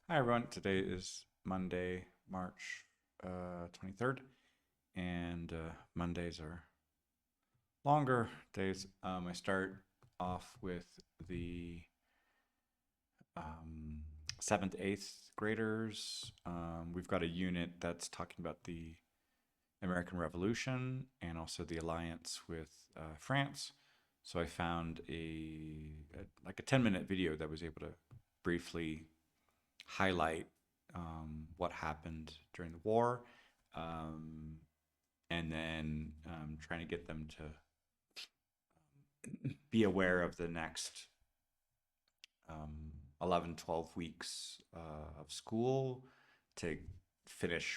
Hi everyone. Today is Monday, March 23rd, and Mondays are longer days. I start off with the um, seventh, eighth graders. We've got a unit that's talking about the American Revolution and also the alliance with France. So I found like a 10-minute video that was able to briefly highlight what happened during the war, um, and then trying to get them to be aware of the next um, 11, 12 weeks of school to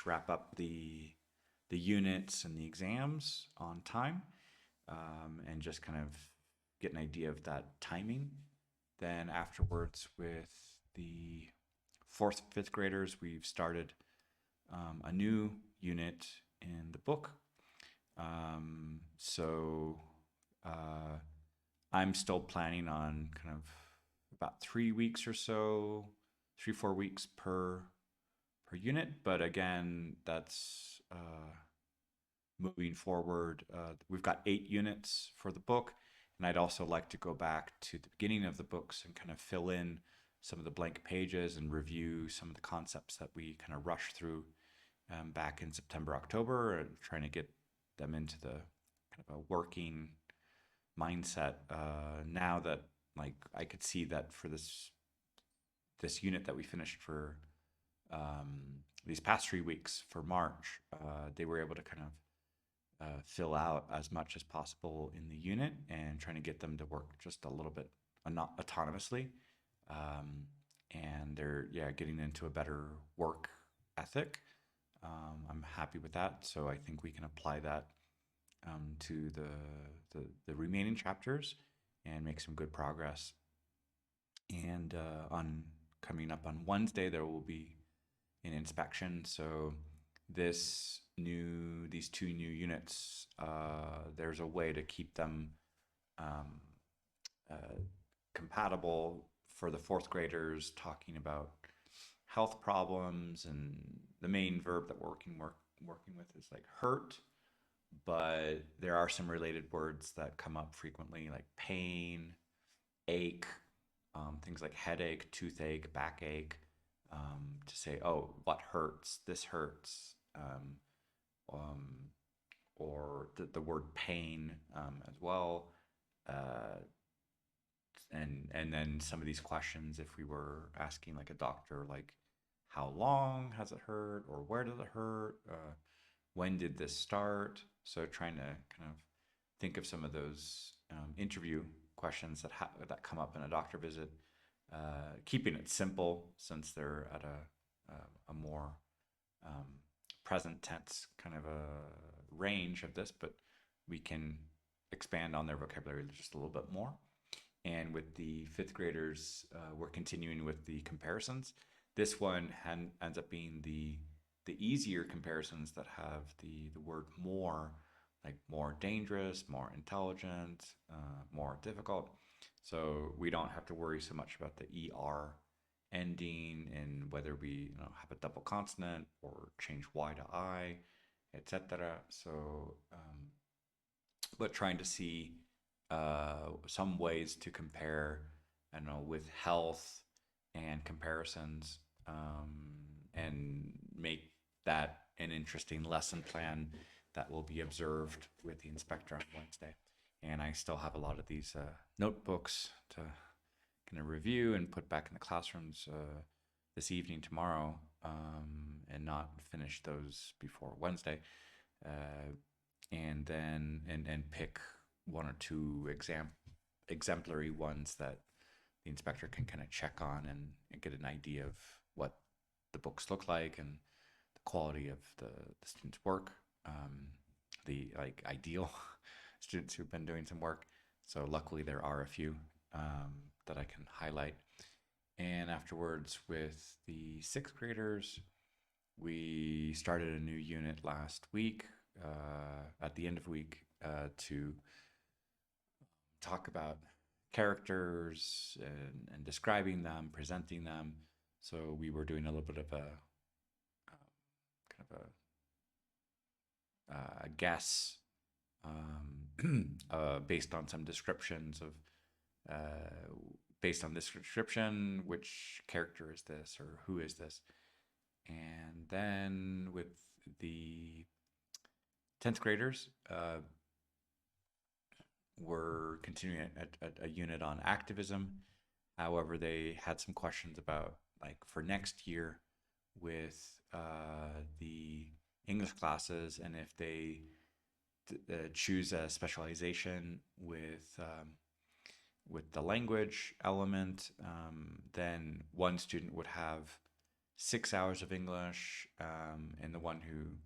wrap up the units and the exams on time, and just kind of get an idea of that timing. Then afterwards, with the fourth, fifth graders, we've started a new unit in the book. So uh, I'm still planning on kind of about 3 weeks or so, 3, 4 weeks per unit. But again, that's moving forward. We've got 8 units for the book, and I'd also like to go back to the beginning of the books and kind of fill in some of the blank pages and review some of the concepts that we kind of rushed through back in September, October, and trying to get them into the kind of a working mindset now that like I could see that for this unit that we finished for these past 3 weeks for March, they were able to kind of fill out as much as possible in the unit and trying to get them to work just a little bit not autonomously. Um, and they're getting into a better work ethic. I'm happy with that, so I think we can apply that to the remaining chapters and make some good progress. And on coming up on Wednesday, there will be an inspection. So these 2 new units, there's a way to keep them um, uh, compatible for the fourth graders, talking about health problems, and the main verb that we're working with is like hurt, but there are some related words that come up frequently, like pain, ache, things like headache, toothache, backache, to say, oh, what hurts? This hurts. Um, or the word pain as well. Uh, and then some of these questions, if we were asking like a doctor, like how long has it hurt, or where did it hurt, when did this start? So trying to kind of think of some of those interview questions that come up in a doctor visit, keeping it simple since they're at a more um, present tense kind of a range of this, but we can expand on their vocabulary just a little bit more. And with the fifth graders, we're continuing with the comparisons. This one ends up being the easier comparisons that have the word more, like more dangerous, more intelligent, more difficult. So we don't have to worry so much about the er ending and whether we have a double consonant or change y to I, etc. So, but trying to see some ways to compare, I don't know, with health and comparisons, and make that an interesting lesson plan that will be observed with the inspector on Wednesday. And I still have a lot of these notebooks to kind of review and put back in the classrooms this evening, tomorrow, and not finish those before Wednesday. Uh, and then and pick 1 or 2 exemplary ones that the inspector can kind of check on and get an idea of what the books look like and the quality of the students' work, the like ideal students who've been doing some work. So luckily there are a few that I can highlight. And afterwards, with the sixth graders, we started a new unit last week, at the end of the week, to talk about characters and describing them, presenting them. So we were doing a little bit of a kind of a guess based on some descriptions of based on this description, which character is this or who is this? And then with the 10th graders, we're continuing at a unit on activism. However, they had some questions about, like, for next year with the English classes, and if they choose a specialization with the language element, then one student would have 6 hours of English, and the one who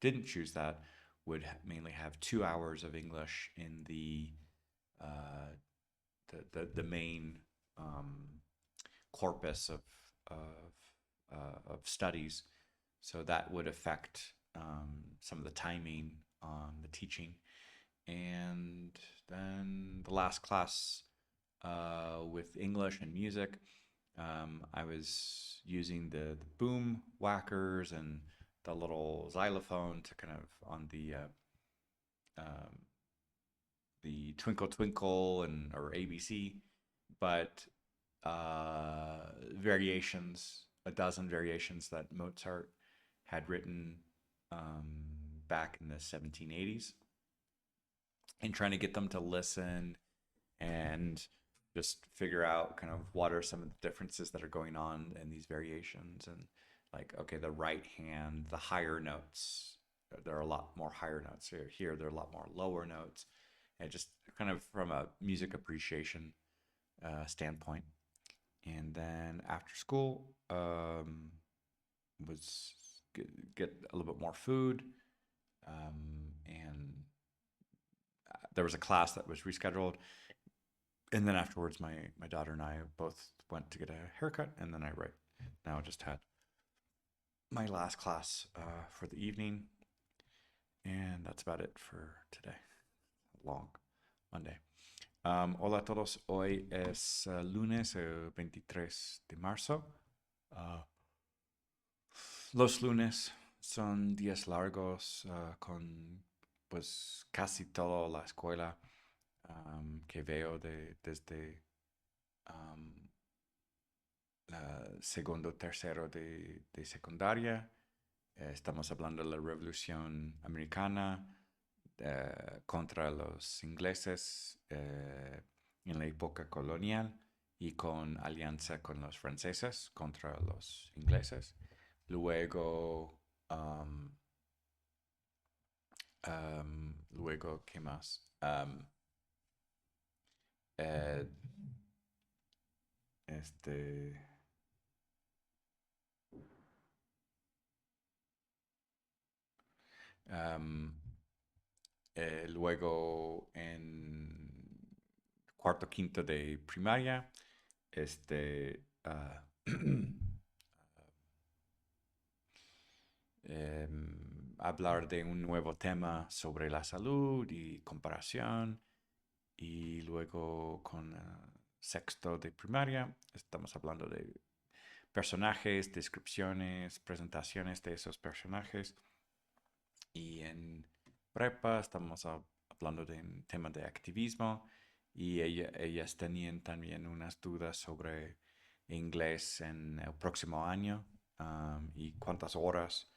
didn't choose that would mainly have 2 hours of English in the main corpus of studies. So that would affect some of the timing on the teaching. And then the last class with English and music, I was using the boom whackers and the little xylophone to kind of on the Twinkle Twinkle and or ABC, but variations, a dozen variations that Mozart had written back in the 1780s, and trying to get them to listen and just figure out kind of what are some of the differences that are going on in these variations. And like, okay, the right hand, the higher notes, there are a lot more higher notes here, there are a lot more lower notes, and just kind of from a music appreciation standpoint. And then after school, was get a little bit more food, and there was a class that was rescheduled. And then afterwards, my daughter and I both went to get a haircut, and then I right now just had my last class for the evening, and that's about it for today. Long Monday. Hola a todos, hoy es lunes 23 de marzo. Los lunes son días largos con pues casi toda la escuela que veo desde segundo, tercero de secundaria. Estamos hablando de la Revolución Americana contra los ingleses en la época colonial y con alianza con los franceses contra los ingleses. Luego, luego, ¿qué más? Este... luego en cuarto, quinto de primaria, hablar de un nuevo tema sobre la salud y comparación. Y luego con sexto de primaria, estamos hablando de personajes, descripciones, presentaciones de esos personajes. Y en prepa estamos hablando de un tema de activismo, y ellas tenían también unas dudas sobre inglés en el próximo año, y cuántas horas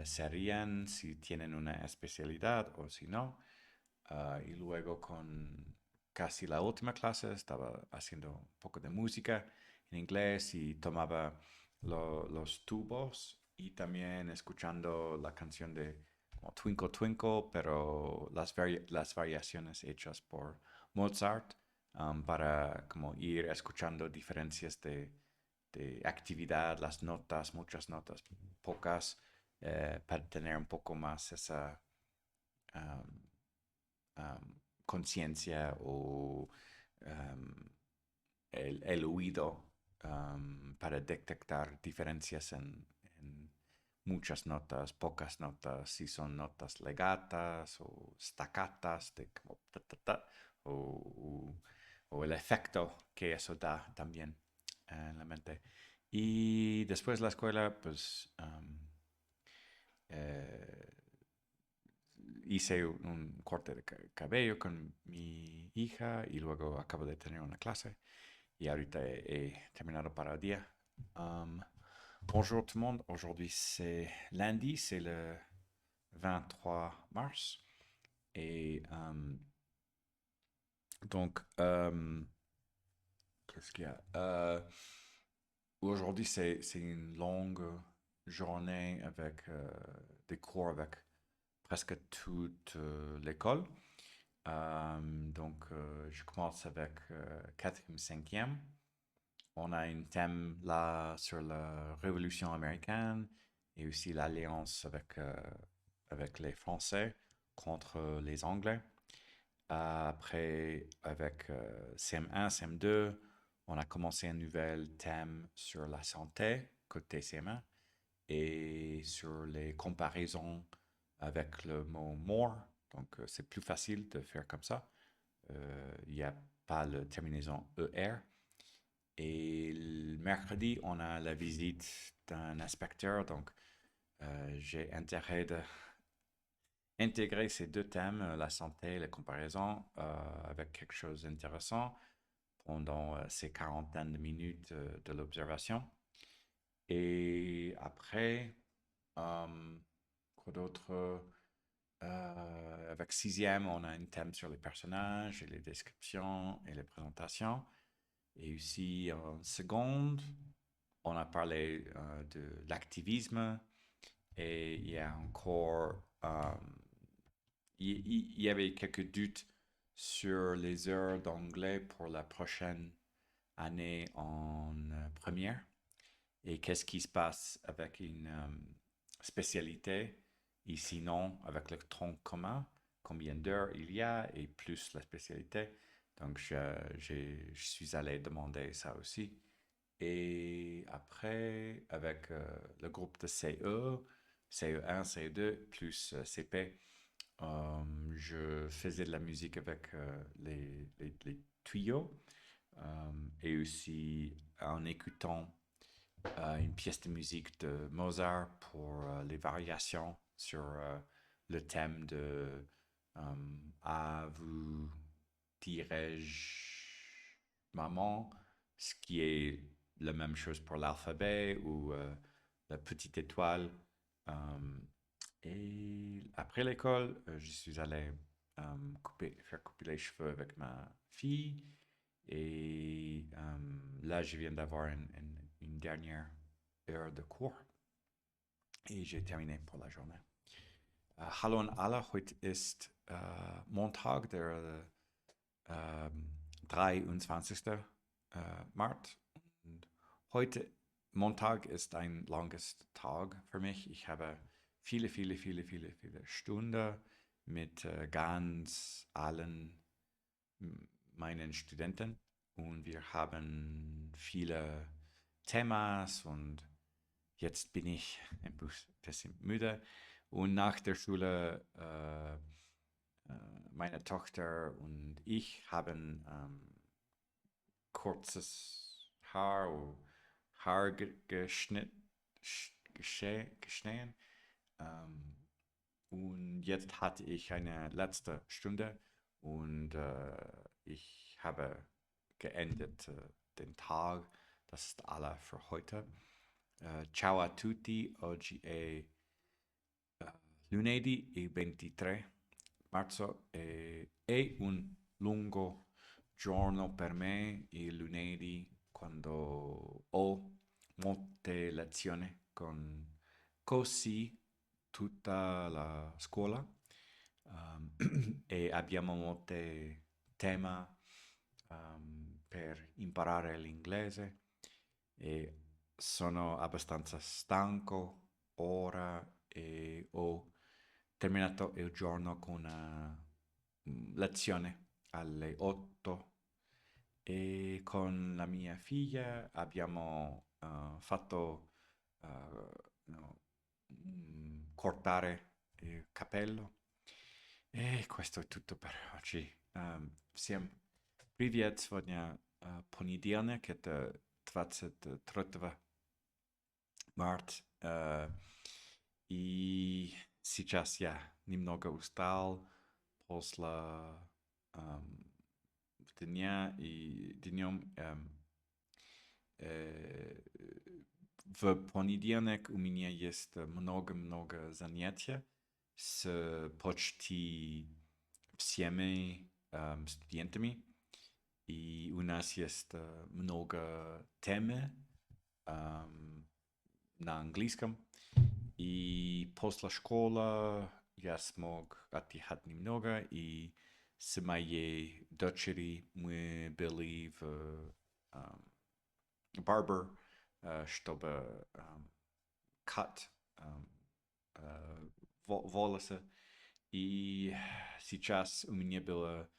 serían, si tienen una especialidad o si no. Y luego con casi la última clase estaba haciendo un poco de música en inglés y tomaba los tubos, y también escuchando la canción de como Twinkle Twinkle, pero las variaciones hechas por Mozart, para como ir escuchando diferencias de actividad, las notas, muchas notas, pocas, para tener un poco más esa conciencia o el oído, para detectar diferencias en muchas notas, pocas notas, si son notas legatas o staccatas, de como ta, ta, ta, o el efecto que eso da también en la mente. Y después de la escuela, pues eh, hice un corte de cabello con mi hija y luego acabo de tener una clase y ahorita he terminado para el día. Um, Bonjour tout le monde, aujourd'hui c'est lundi, c'est le 23 mars et donc qu'est-ce qu'il y a? Aujourd'hui c'est une longue journée avec des cours avec presque toute l'école. Je commence avec 4e, 5e. On a un thème là sur la Révolution américaine et aussi l'alliance avec les Français contre les Anglais. Après, avec CM1, CM2, on a commencé un nouvel thème sur la santé, côté CM1, et sur les comparaisons avec le mot more. Donc, c'est plus facile de faire comme ça. Il n'y a pas la terminaison ER. Et le mercredi, on a la visite d'un inspecteur. Donc, j'ai intérêt d'intégrer ces deux thèmes, la santé et la comparaison, avec quelque chose d'intéressant pendant ces quarantaines de minutes de l'observation. Et après, quoi d'autre? Avec 6e, on a un thème sur les personnages et les descriptions et les présentations. Et aussi en seconde, on a parlé de l'activisme et il y a encore, il y avait quelques doutes sur les heures d'anglais pour la prochaine année en première et qu'est-ce qui se passe avec une spécialité et sinon avec le tronc commun, combien d'heures il y a et plus la spécialité. Donc je suis allé demander ça aussi. Et après, avec le groupe de CE, CE1, CE2, plus CP, je faisais de la musique avec les tuyaux et aussi en écoutant une pièce de musique de Mozart pour les variations sur le thème de Ah, vous dirais-je maman, ce qui est la même chose pour l'alphabet ou la petite étoile. Euh, et après l'école, je suis allé faire couper les cheveux avec ma fille. Et là, je viens d'avoir une dernière heure de cours et j'ai terminé pour la journée. Hallo an alle, heute ist Montag, der 23. März. Und heute, Montag, ist ein langes Tag für mich. Ich habe viele Stunden mit ganz allen meinen Studenten und wir haben viele Themas und jetzt bin ich ein bisschen müde. Und nach der Schule, meine Tochter und ich haben kurzes Haar geschnitten. Ähm, und jetzt hatte ich eine letzte Stunde und ich habe geendet den Tag. Das ist alles für heute. Ciao a tutti, oggi è lunedì il 23 marzo e è un lungo giorno per me il lunedì quando ho molte lezioni con così tutta la scuola e abbiamo molte temi per imparare l'inglese e sono abbastanza stanco ora e ho terminato il giorno con una lezione alle 8 e con la mia figlia abbiamo fatto no, cortare il capello e questo è tutto per oggi. Всем привет! Сегодня понедельник, это 23 март. И сейчас я немного устал после днем. Э, в понедельник у меня есть много-много занятий с почти всеми студентами. И у нас есть много тем на английском. И после школы я смог отдыхать немного, и с моей дочерью мы были в barber, чтобы cut волосы. И сейчас у меня было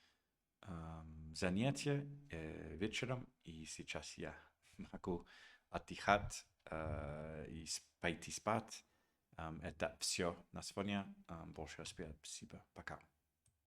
занятие вечером, и сейчас я могу отдыхать и пойти спать. Это все на сегодня. Большое спасибо. Пока.